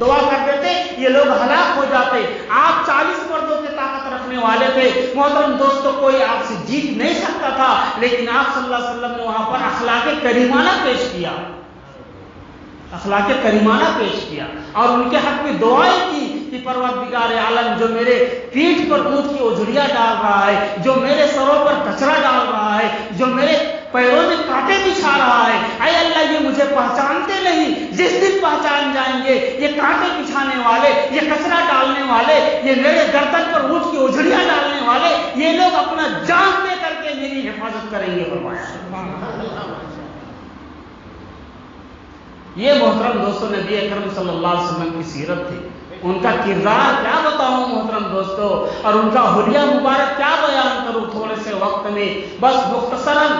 دعا کرتے تھے یہ لوگ ہلاک ہو جاتے. آپ 40 مردوں کی طاقت رکھنے والے تھے. محترم دوستو کوئی آپ سے جیت نہیں سکتا تھا، لیکن آپ صلی اللہ علیہ وسلم نے وہاں پر اخلاق کریمانہ پیش کیا، اخلاق کریمانہ پیش کیا اور ان کے حق میں دعائیں کی کہ پروردگار عالم جو میرے پیٹھ پر اونٹ کی اجڑیاں ڈال رہا ہے، جو میرے سروں پر کچرا ڈال رہا ہے، جو میرے پیروں میں کانٹے بچھا رہا ہے، اے اللہ یہ مجھے پہچانتے نہیں، جس دن پہچان جائیں گے یہ کانٹے بچھانے والے، یہ کچرا ڈالنے والے، یہ میرے گردن پر اونٹ کی اجڑیاں ڈالنے والے، یہ لوگ اپنا جان دے کر کے میری حفاظت کریں گے. فرمایا یہ محترم دوستوں نبی اکرم صلی اللہ علیہ وسلم کی سیرت تھی. ان کا کردار کیا بتاؤں محترم دوستو، اور ان کا حلیہ مبارک کیا بیان کروں تھوڑے سے وقت میں، بس مختصراً،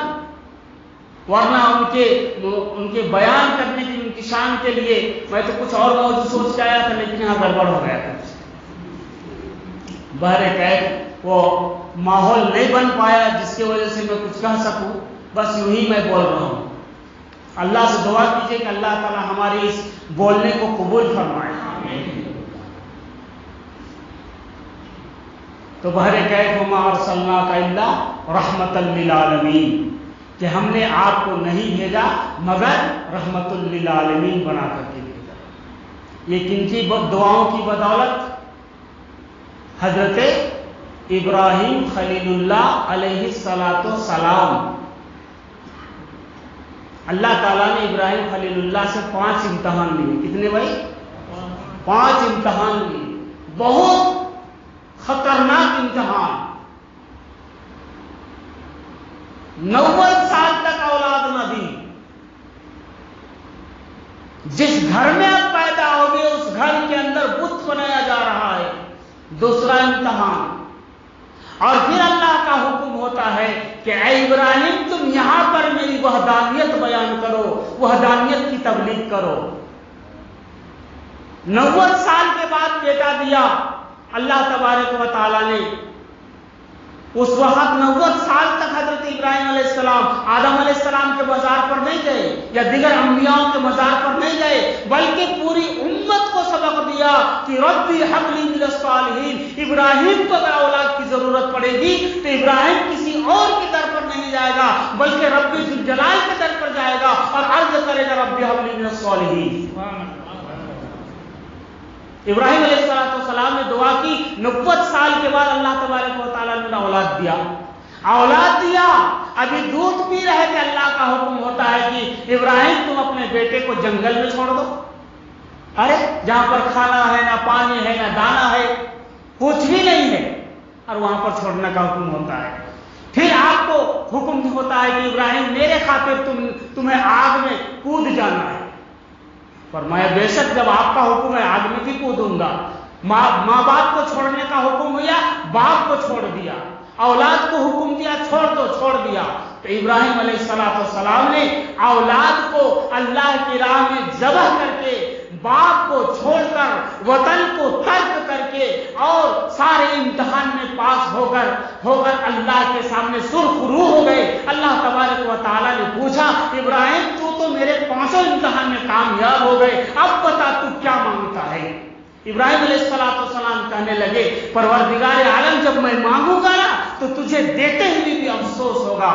ورنہ ان کے بیان کرنے کی، ان کی شان کے لیے میں تو کچھ اور موضوع سوچ کے آیا تھا، لیکن یہاں گڑبڑ ہو گیا تھا. بہرکیف وہ ماحول نہیں بن پایا جس کی وجہ سے میں کچھ کہہ سکوں، بس یوں ہی میں بول رہا ہوں. اللہ سے دعا کیجئے کہ اللہ تعالی ہماری اس بولنے کو قبول فرمائے. تو بہرکیف وما ارسلناک الا رحمۃ للعالمین، کہ ہم نے آپ کو نہیں بھیجا مگر رحمت للعالمین بنا کر کے بھیجا. یہ کن کی دعاؤں کی بدولت؟ حضرت ابراہیم خلیل اللہ علیہ السلام. اللہ تعالیٰ نے ابراہیم خلیل اللہ سے 5 امتحان لیے. کتنے بھائی؟ 5 امتحان لیے، بہت خطرناک امتحان. 90 سال تک اولاد نہ دی. جس گھر میں آپ پیدا ہوگے اس گھر کے اندر بت بنایا جا رہا ہے. دوسرا امتحان. اور پھر اللہ کا حکم ہوتا ہے کہ اے ابراہیم تم یہاں پر میری وحدانیت بیان کرو، وحدانیت کی تبلیغ کرو. 90 سال کے بعد بیٹا دیا اللہ تبارک و تعالیٰ نے. اس وقت 90 سال تک حضرت ابراہیم علیہ السلام آدم علیہ السلام کے مزار پر نہیں گئے یا دیگر انبیاء کے مزار پر نہیں گئے، بلکہ پوری امت کو سبق دیا کہ ربی حب لی من الصالحین. ابراہیم کو اگر اولاد کی ضرورت پڑے گی تو ابراہیم کسی اور کی در پر نہیں جائے گا، بلکہ ربی ذوالجلال کے در پر جائے گا اور عرض کرے گا ربی حب لی من الصالحین. ابراہیم علیہ السلام نے دعا کی. 90 سال کے بعد اللہ تبارک و تعالیٰ نے اولاد دیا. اولاد دیا، ابھی دودھ پی رہے تھے، اللہ کا حکم ہوتا ہے کہ ابراہیم تم اپنے بیٹے کو جنگل میں چھوڑ دو. ارے جہاں پر کھانا ہے، نہ پانی ہے، نہ دانا ہے، کچھ بھی نہیں ہے، اور وہاں پر چھوڑنے کا حکم ہوتا ہے. پھر آپ کو حکم ہوتا ہے کہ ابراہیم میرے خاطر تمہیں آگ میں کود جانا ہے. فرمایا بے شک جب آپ کا حکم ہے آگ میں بھی کودوں گا. ماں باپ کو چھوڑنے کا حکم ہوا، باپ کو چھوڑ دیا. اولاد کو حکم دیا چھوڑ دو، چھوڑ دیا. تو ابراہیم علیہ السلام نے اولاد کو اللہ کی راہ میں ذبح کر کے، باپ کو چھوڑ کر، وطن کو ترک کر کے اور سارے امتحان میں پاس ہو کر اللہ کے سامنے سرخ روح ہو گئے. اللہ تبارک و تعالیٰ نے پوچھا ابراہیم تو میرے 5 امتحان میں کامیاب ہو گئے، اب بتا تو کیا مانگتا ہے؟ ابراہیم علیہ السلام کہنے لگے پروردگار عالم جب میں مانگوں گا نا تو تجھے دیتے ہوئے بھی افسوس ہوگا.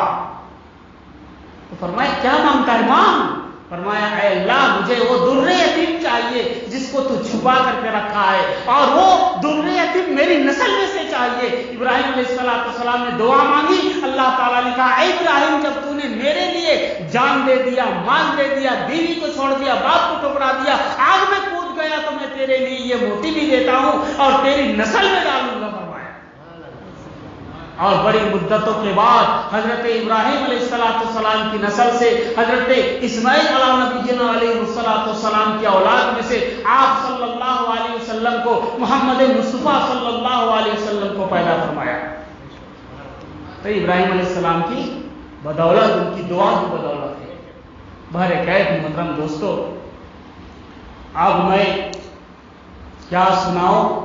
تو فرمایا کیا مانگتا ہے؟ مانگ. فرمایا اے اللہ مجھے وہ در یتیم چاہیے جس کو تو چھپا کر کے رکھا ہے، اور وہ در یتیم میری نسل میں سے چاہیے. ابراہیم علیہ السلام نے دعا مانگی. اللہ تعالیٰ نے کہا اے ابراہیم جب تو نے میرے لیے جان دے دیا، مال دے دیا، بیوی کو چھوڑ دیا، باپ کو ٹکرا دیا، آگ میں کود گیا، تو میں تیرے لیے یہ موتی بھی دیتا ہوں اور تیری نسل میں ڈالوں گا. اور بڑی مدتوں کے بعد حضرت ابراہیم علیہ السلام کی نسل سے حضرت اسماعیل علیہ نبینا علیہ السلام کی اولاد میں سے آپ صلی اللہ علیہ وسلم کو، محمد مصطفیٰ صلی اللہ علیہ وسلم کو پیدا فرمایا. تو ابراہیم علیہ السلام کی بدولت، ان کی دعا کی بدولت ہے. بہرکیف محترم دوستو، اب میں کیا سناؤں،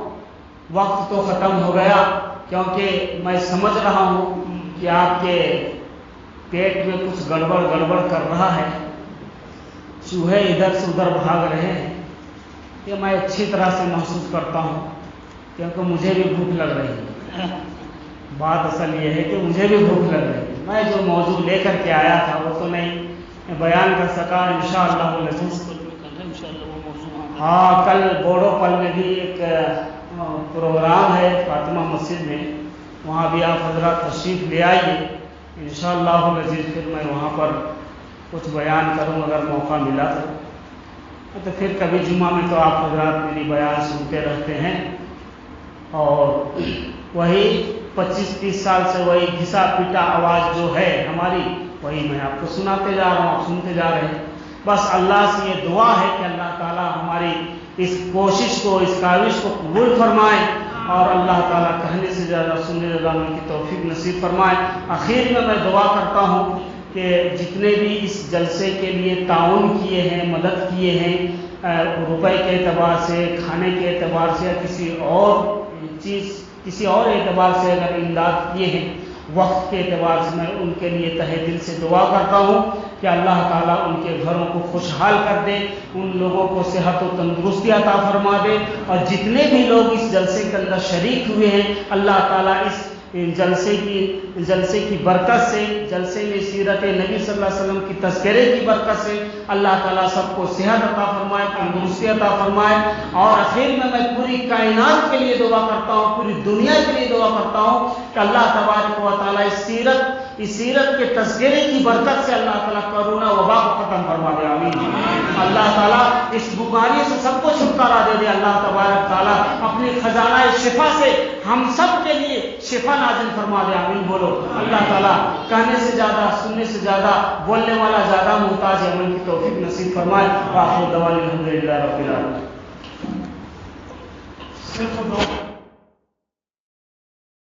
وقت تو ختم ہو گیا، کیونکہ میں سمجھ رہا ہوں کہ آپ کے پیٹ میں کچھ گڑبڑ کر رہا ہے. چوہے ادھر سے ادھر بھاگ رہے ہیں. یہ میں اچھی طرح سے محسوس کرتا ہوں کیونکہ مجھے بھی بھوک لگ رہی ہے. بات اصل یہ ہے کہ مجھے بھی بھوک لگ رہی ہے. میں جو موضوع لے کر کے آیا تھا وہ تو نہیں بیان کر سکا. انشاءاللہ العزیز ہاں کل بوڑو پل میں بھی ایک پروگرام ہے فاطمہ مسجد میں, وہاں بھی آپ حضرات تشریف لے آئیے. انشاءاللہ العزیز پھر میں وہاں پر کچھ بیان کروں اگر موقع ملا تو پھر کبھی جمعہ میں تو آپ حضرات میری بیان سنتے رہتے ہیں. اور وہی 25-30 سال سے وہی گھسا پیٹا آواز جو ہے ہماری, وہی میں آپ کو سناتے جا رہا ہوں, آپ سنتے جا رہے ہیں. بس اللہ سے یہ دعا ہے کہ اللہ تعالیٰ ہماری اس کوشش کو, اس کاوش کو قبول فرمائے اور اللہ تعالیٰ کہنے سے زیادہ سننے زیادہ کی توفیق نصیب فرمائے. آخر میں دعا کرتا ہوں کہ جتنے بھی اس جلسے کے لیے تعاون کیے ہیں, مدد کیے ہیں, روپے کے اعتبار سے, کھانے کے اعتبار سے یا کسی اور اعتبار سے اگر امداد کیے ہیں, وقت کے اعتبار سے, میں ان کے لیے تہہ دل سے دعا کرتا ہوں کہ اللہ تعالیٰ ان کے گھروں کو خوشحال کر دے, ان لوگوں کو صحت و تندرستی عطا فرما دے. اور جتنے بھی لوگ اس جلسے کے اندر شریک ہوئے ہیں, اللہ تعالیٰ اس جلسے کی برکت سے, جلسے میں سیرت نبی صلی اللہ علیہ وسلم کی تذکرے کی برکت سے اللہ تعالیٰ سب کو صحت عطا فرمائے, تندرستی عطا فرمائے. اور آخر میں پوری کائنات کے لیے دعا کرتا ہوں, پوری دنیا کے لیے دعا کرتا ہوں کہ اللہ تبارک و تعالیٰ اس سیرت کے تذکرے کی برکت سے اللہ تعالیٰ کرونا وبا کو ختم فرما دے. آمین. اللہ تعالیٰ اس بیماری سے سب کو چھٹکارا دے دے. اللہ تبارک تعالیٰ اپنی خزانہ شفا سے ہم سب کے لیے شفا نازل فرما دے. آمین بولو. اللہ تعالیٰ کہنے سے زیادہ, سننے سے زیادہ, بولنے والا زیادہ محتاج ہے, عمل کی توفیق نصیب فرمائے. وآخر دعوانا الحمدللہ رب العالمین.